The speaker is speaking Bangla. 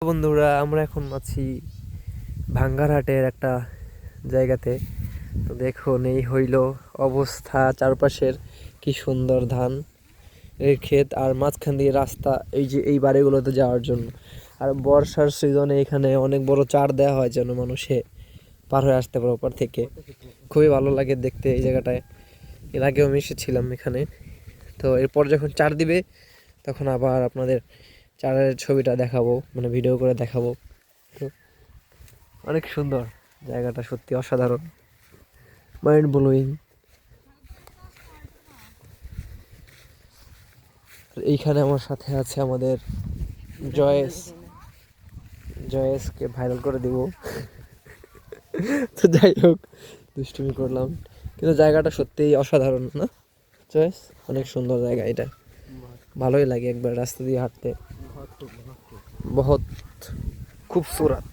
বন্ধুরা, আমরা এখন আছি ভাঙ্গারহাটের একটা জায়গাতে। তো দেখুন, এই হইল অবস্থা চারপাশের, কি সুন্দর ধান এর ক্ষেত, আর মাঝখান দিয়ে রাস্তা, এই যে এই বাড়িগুলোতে যাওয়ার জন্য। আর বর্ষার সিজনে এখানে অনেক বড় চার দেওয়া হয় যেন মানুষে পার হয়ে আসতে পারে ওপার থেকে। খুবই ভালো লাগে দেখতে এই জায়গাটায়। এর আগেও আমি এসেছিলাম এখানে। তো এরপর যখন চার দিবে তখন আবার আপনাদের চারের ছবিটা দেখাবো, মানে ভিডিও করে দেখাবো। তো অনেক সুন্দর জায়গাটা, সত্যি অসাধারণ, মাইন্ড ব্লোয়িং। এইখানে আমার সাথে আছে আমাদের জয়েস। জয়েসকে ভাইরাল করে দিব। তো যাই হোক, দুষ্টুমি করলাম, কিন্তু জায়গাটা সত্যিই অসাধারণ না জয়েস? অনেক সুন্দর জায়গা এটা, ভালোই লাগে একবার রাস্তা দিয়ে হাঁটতে। বহুত খুবসুরত।